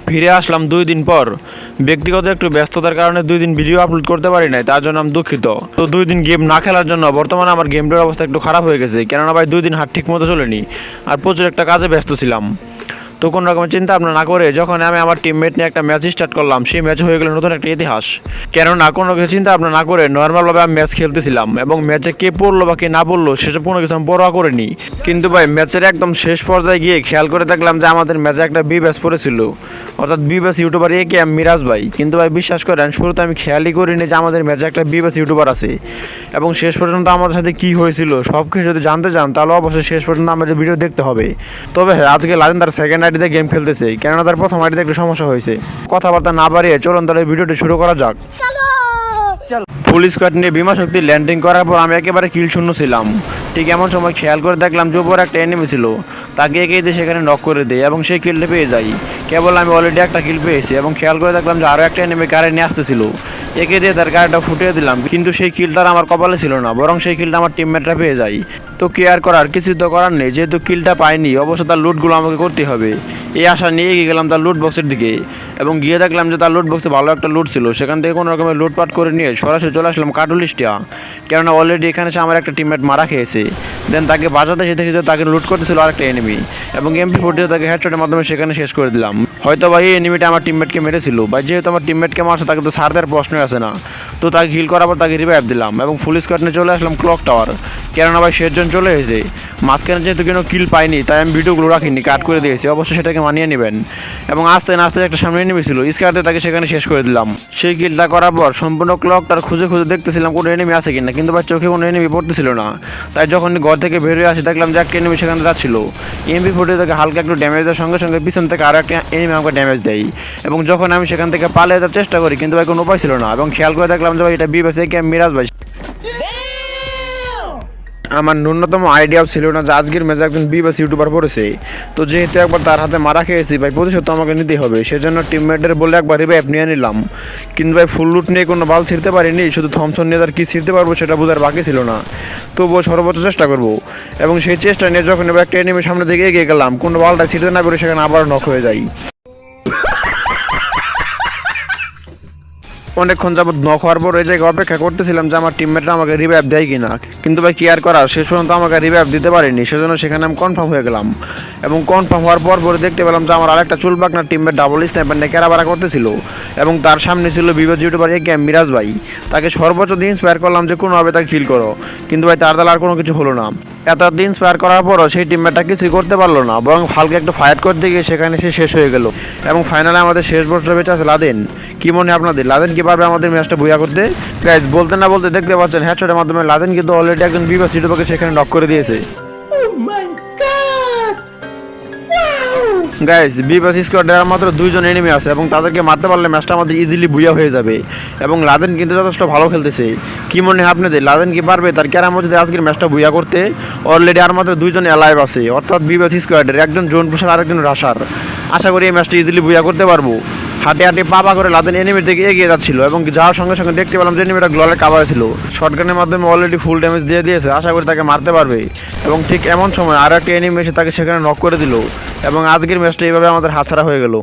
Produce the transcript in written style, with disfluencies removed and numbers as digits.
ফিরে আসলাম 2 দিন পর। ব্যক্তিগত একটু ব্যস্ততার কারণে 2 দিন ভিডিও আপলোড করতে পারি নাই, তার জন্য আমি দুঃখিত। তো 2 দিন গেম না খেলার জন্য বর্তমানে আমার গেমটার অবস্থা একটু খারাপ হয়ে গেছে, কেননা ভাই 2 দিন হাত ঠিক মতো চলেনি আর প্রচুর একটা কাজে ব্যস্ত ছিলাম। তো কোনো রকমের চিন্তা ভাবনা না করে যখন আমি আমার টিমমেট নিয়ে একটা ম্যাচ স্টার্ট করলাম, সেই ম্যাচ হয়ে গেল নতুন একটা ইতিহাস। কেননা কোনো কিছু চিন্তা ভাবনা না করে নর্মালভাবে আমি ম্যাচ খেলতেছিলাম এবং ম্যাচে কে পড়লো বা কে না পড়লো সেসব কোনো কিছু আমি পরোয়া করিনি। কিন্তু ভাই ম্যাচের একদম শেষ পর্যায়ে গিয়ে খেয়াল করে দেখলাম যে আমাদের ম্যাচে একটা বি ব্যাচ পড়েছিল, অর্থাৎ বি ব্যাচ ইউটিউবার একে এম মিরাজ ভাই। কিন্তু ভাই বিশ্বাস করেন, শুরুতে আমি খেয়ালই করিনি যে আমাদের ম্যাচে একটা বি ব্যাচ ইউটিউবার আছে। এবং শেষ পর্যন্ত আমাদের সাথে কী হয়েছিল সব কিছু যদি জানতে চান তাহলে অবশ্যই শেষ পর্যন্ত আমাদের ভিডিও দেখতে হবে। তবে হ্যাঁ, আজকে লাদেন তার সেকেন্ড আইডিতে গেম খেলতেছে, কেননা তার প্রথম আইডিতে একটু সমস্যা হয়েছে। কথাবার্তা না বাড়িয়ে চলুন তাহলে ভিডিওটি শুরু করা যাক। ফুল স্কোয়াড নিয়ে বিমা শক্তি ল্যান্ডিং করার পর আমি একেবারে কিল শূন্য ছিলাম। ঠিক এমন সময় খেয়াল করে দেখলাম যে উপর একটা এনিমি ছিল, তাকে এগিয়ে দিয়ে সেখানে নক করে দেয় এবং সেই কিলটা পেয়ে যাই। কেবল আমি অলরেডি একটা কিল পেয়েছি এবং খেয়াল করে দেখলাম যে আরও একটা এনিমি গাড়ি নিয়ে আসতেছিল, একে দিয়ে তার গাড়িটা ফুটিয়ে দিলাম। কিন্তু সেই কিলটার আমার কপালে ছিল না, বরং সেই কিলটা আমার টিমমেটরা পেয়ে যায়। তো কেয়ার করার কিছু তো করার নেই, যেহেতু কিলটা পাইনি অবশ্য তার লুটগুলো আমাকে করতে হবে। এই আশা নিয়ে এগিয়ে গেলাম তার লুট বক্সের দিকে এবং গিয়ে দেখলাম যে তার লুট বক্সে ভালো একটা লুট ছিল। সেখান থেকে কোনো রকমের লুটপাট করে নিয়ে সরাসরি চলে আসলাম কাটুলিস্টিয়া, কেননা অলরেডি এখানে সে আমার একটা টিমমেট মারা খেয়েছে। দেন তাকে বাজাতে এসে দেখি যে তাকে লুট করতেছিল আরেকটা এনিমি এবং MP40 তাকে হেডশটের মাধ্যমে সেখানে শেষ করে দিলাম। হয়তো ভাই এই এনিমিটা আমার টিমমেটকে মেরেছিল, বা যেহেতু আমার টিমমেটকে মারছে তাকে তো ছাড় দেওয়ার প্রশ্নই আসে না। তো তাকে হিল করার পর তাকে রিভাইভ দিলাম এবং ফুল স্কোয়াড নিয়ে চলে আসলাম ক্লক টাওয়ার, কেননা ভাই শেষজন চলে এসেছে। মাঝখানে যেহেতু কোনো কিল পাইনি তাই আমি ভিডিওগুলো রাখিনি, কাট করে দিয়েছি, অবশ্যই সেটাকে মানিয়ে নেবেন। এবং আস্তে আস্তে একটা সামনে এনিমি ছিল, স্কারতে তাকে সেখানে শেষ করে দিলাম। সেই কিলটা করার পর সম্পূর্ণ ক্লকটার খুঁজে খুঁজে দেখতেছিলাম কোনো এনিমি আছে কিনা, কিন্তু ভাই চোখে কোনো এনিমি পড়তেছিল না। তাই যখন ঘর থেকে বেরিয়ে আসি দেখলাম যে একটা এনিমি সেখানে যাচ্ছিল। MP40 থেকে হালকা একটু ড্যামেজ দেওয়ার সঙ্গে সঙ্গে পিছন থেকে আরও একটা এনিমি আমাকে ড্যামেজ দেয় এবং যখন আমি সেখান থেকে পালিয়ে যাওয়ার চেষ্টা করি কিন্তু ভাই কোনো উপায় ছিল না। এবং খেয়াল করে দেখলাম যে ভাই এটা বিবেস একে মিরাজ ভাই। আমার ন্যূনতম আইডিয়াও ছিল না যে আজকের ম্যাচে একজন বিবাস ইউটিউবার পড়েছে। তো যেহেতু একবার তার হাতে মারা খেয়েছি ভাই, প্রতিশোধ আমাকে নিতে হবে, সেজন্য টিমমেটের বলে একবার রিভাইভ নিয়ে নিলাম। কিন্তু ভাই ফুল লুট নিয়ে কোনো বাল ছিঁড়তে পারিনি, শুধু থমসন নিয়ে তার কী ছিঁড়তে পারবো সেটা বোঝার বাকি ছিল না। তবুও সর্বোচ্চ চেষ্টা করব এবং সেই চেষ্টা নিয়ে যখন এবার একটা এনিমির সামনে দিকে এগিয়ে গেলাম, কোনো বালটা ছিঁড়তে না পেরে সেখানে আবার নক হয়ে যায়। অনেকক্ষণ যাবত নক হওয়ার পর এই জায়গায় অপেক্ষা করতেছিলাম যে আমার টিমমেটরা আমাকে রিভাইভ দেয় কিনা, কিন্তু ভাই কেয়ার করার শেষ পর্যন্ত আমাকে রিভাইভ দিতে পারেনি, সেজন্য সেখানে আমি কনফার্ম হয়ে গেলাম। এবং কনফার্ম হওয়ার পরে দেখতে পেলাম যে আমার আরেকটা চুলবাকনার টিমমেট ডাবল স্নাইপার নিয়ে কেরাবারা করতেছিল এবং তার সামনে ছিল বিবেচ ইউটিউবার একে মিরাজ ভাই। তাকে সর্বোচ্চ দিন ইন্সপায়ার করলাম যে কোনোভাবে তাকে কিল করো, কিন্তু ভাই তার দ্বারা আর কোনো কিছু হলো না। এত দিন ইন্সপায়ার করার পরও সেই টিমমেটটা কিছুই করতে পারলো না, বরং হালকা একটু ফায়ার করতে গিয়ে সেখানে সে শেষ হয়ে গেল। এবং ফাইনালে আমাদের শেষ বছর বেঁচে আছে লাদেন। কি মনে হয় আপনাদের, লাদেন কি পারবে আমাদের ম্যাচটা বুয়া করতে? গাইজ বলতে না বলতে দেখতে পাচ্ছেন হেডশটের মাধ্যমে লাদেন কিন্তু অলরেডি একজন বিবাস ইউটিউবারকে সেখানে নক করে দিয়েছে। গাইজ বিবাস স্কোয়াডে মাত্র 2জন এনিমি আছে এবং তাদেরকে মারতে পারলে ম্যাচটা আমাদের ইজিলি বুয়া হয়ে যাবে। এবং লাদেন কিন্তু যথেষ্ট ভালো খেলতেছে। কি মনে হয় আপনাদের, লাদেন কি পারবে তার ক্যারাম যদি আজকের ম্যাচটা বুয়া করতে? অলরেডি আর মাত্র 2জন অ্যালাইভ আছে, অর্থাৎ বিবাস স্কোয়াডের একজন জোন পুষার আর একজন রাশার। আশা করি এই ম্যাচটা ইজিলি বুয়া করতে পারবো। হাঁটে হাঁটে পাপা করে লাদেন এনিমির দিকে এগিয়ে যাচ্ছিল এবং যাওয়ার সঙ্গে সঙ্গে দেখতে পেলাম যে এনিমিটা গ্লোয়ালের কাভারে ছিল। শটগানের মাধ্যমে অলরেডি ফুল ড্যামেজ দিয়ে দিয়েছে, আশা করি তাকে মারতে পারবে। এবং ঠিক এমন সময় আর একটা এনিমি এসে তাকে সেখানে নক করে দিল এবং আজকের ম্যাচটা এইভাবে আমাদের হাতছাড়া হয়ে গেল।